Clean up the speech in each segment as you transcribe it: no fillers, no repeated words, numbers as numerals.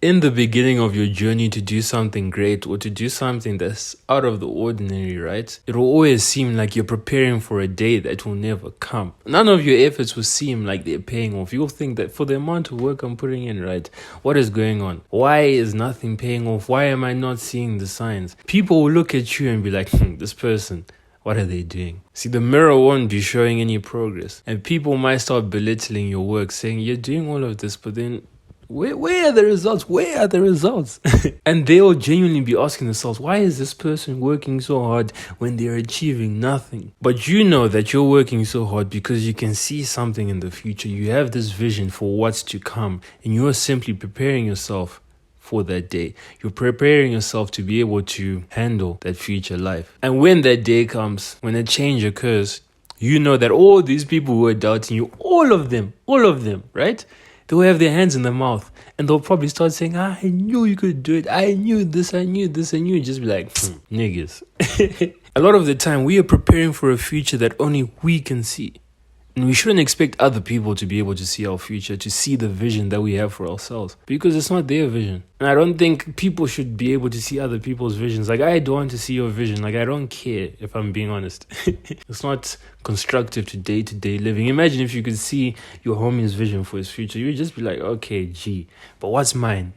In the beginning of your journey to do something great or to do something that's out of the ordinary, right? It will always seem like you're preparing for a day that will never come. None of your efforts will seem like they're paying off. You'll think that for the amount of work I'm putting in, right? What is going on? Why is nothing paying off? Why am I not seeing the signs? People will look at you and be like, this person, what are they doing? See, the mirror won't be showing any progress. And people might start belittling your work, saying, you're doing all of this, but then where are the results? Where are the results? And they'll genuinely be asking themselves, why is this person working so hard when they're achieving nothing? But you know that you're working so hard because you can see something in the future. You have this vision for what's to come, and you're simply preparing yourself for that day. You're preparing yourself to be able to handle that future life. And when that day comes, when a change occurs, you know that all these people who are doubting you, all of them, right? They'll have their hands in their mouth and they'll probably start saying, I knew you could do it. I knew this, and you just be like, niggas. A lot of the time, we are preparing for a future that only we can see. And we shouldn't expect other people to be able to see our future, to see the vision that we have for ourselves, because it's not their vision. And I don't think people should be able to see other people's visions. Like, I don't want to see your vision. Like, I don't care, if I'm being honest. It's not constructive to day-to-day living. Imagine if you could see your homie's vision for his future. You would just be like, okay, gee, but what's mine?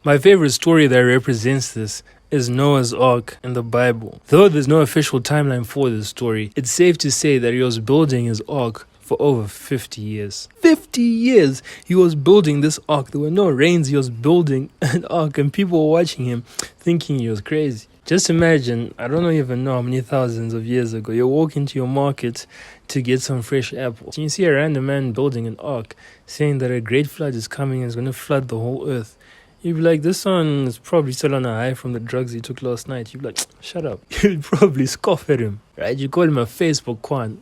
My favorite story that represents this is Noah's Ark in the Bible. Though there's no official timeline for this story, it's safe to say that he was building his ark for over 50 years. 50 years he was building this ark. There were no rains. He was building an ark, and people were watching him thinking he was crazy. Just imagine, I don't even know how many thousands of years ago, you're walking to your market to get some fresh apples. And you see a random man building an ark, saying that a great flood is coming and is going to flood the whole earth. You'd be like, this one is probably still on a high from the drugs he took last night. You'd be like, shut up. You'd probably scoff at him, right? You call him a Facebook Kwan.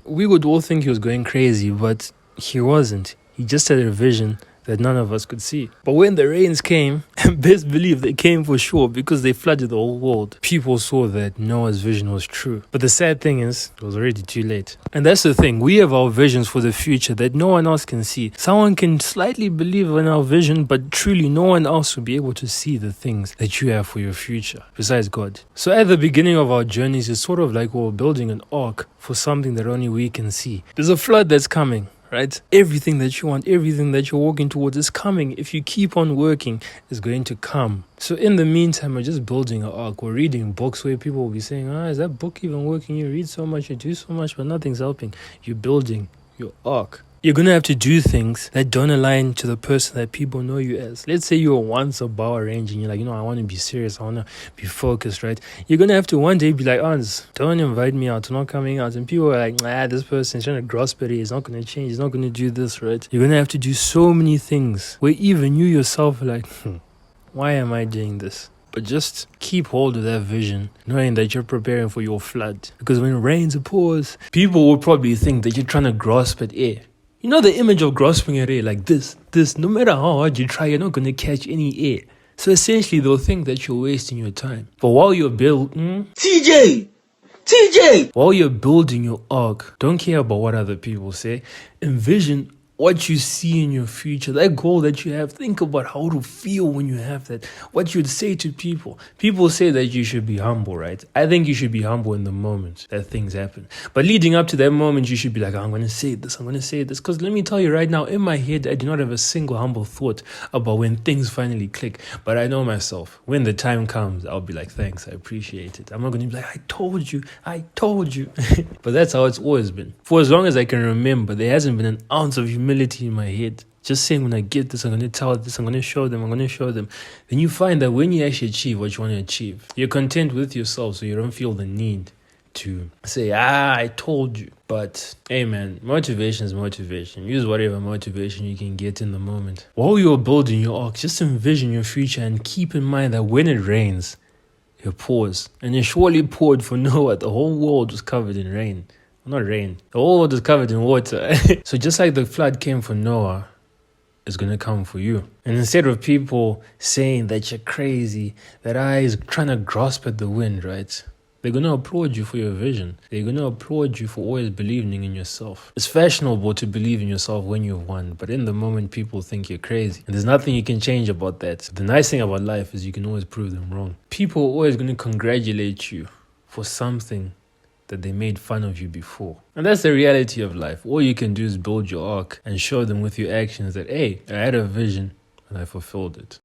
We would all think he was going crazy, but he wasn't. He just had a vision that none of us could see. But when the rains came, and best believe they came for sure because they flooded the whole world, people saw that Noah's vision was true. But the sad thing is, it was already too late. And that's the thing, we have our visions for the future that no one else can see. Someone can slightly believe in our vision, but truly no one else will be able to see the things that you have for your future, besides God. So at the beginning of our journeys, it's sort of like we're building an ark for something that only we can see. There's a flood that's coming. Right? Everything that you want, everything that you're working towards is coming. If you keep on working, it's going to come. So in the meantime, we're just building an ark. We're reading books where people will be saying, is that book even working? You read so much, you do so much, but nothing's helping. You're building your ark. You're going to have to do things that don't align to the person that people know you as. Let's say you were once a Power Ranger and you're like, I want to be serious. I want to be focused, right? You're going to have to one day be like, don't invite me out. I'm not coming out. And people are like, this person is trying to grasp it. He's not going to change. He's not going to do this, right? You're going to have to do so many things where even you yourself are like, why am I doing this? But just keep hold of that vision, knowing that you're preparing for your flood. Because when it rains, it pours, people will probably think that you're trying to grasp at air. You know the image of grasping at air like this, no matter how hard you try, you're not going to catch any air. So essentially, they'll think that you're wasting your time. But while you're building... TJ! While you're building your ark, don't care about what other people say. Envision what you see in your future, that goal that you have. Think about how to feel when you have that, what you'd say to people. People say that you should be humble, right? I think you should be humble in the moment that things happen. But leading up to that moment, you should be like, I'm going to say this. Because let me tell you right now, in my head, I do not have a single humble thought about when things finally click. But I know myself. When the time comes, I'll be like, thanks, I appreciate it. I'm not going to be like, I told you. But that's how it's always been. For as long as I can remember, there hasn't been an ounce of humility in my head. Just saying, when I get this, I'm going to tell this, I'm going to show them. Then you find that when you actually achieve what you want to achieve, you're content with yourself, so you don't feel the need to say, I told you. But hey man, motivation is motivation. Use whatever motivation you can get in the moment. While you're building your ark, just envision your future and keep in mind that when it rains, it pours. And it surely poured for Noah. The whole world was covered in rain. Not rain. The whole world is covered in water. So just like the flood came for Noah, it's going to come for you. And instead of people saying that you're crazy, that is trying to grasp at the wind, right? They're going to applaud you for your vision. They're going to applaud you for always believing in yourself. It's fashionable to believe in yourself when you've won, but in the moment, people think you're crazy. And there's nothing you can change about that. The nice thing about life is you can always prove them wrong. People are always going to congratulate you for something that they made fun of you before. And that's the reality of life. All you can do is build your arc and show them with your actions that, hey, I had a vision and I fulfilled it.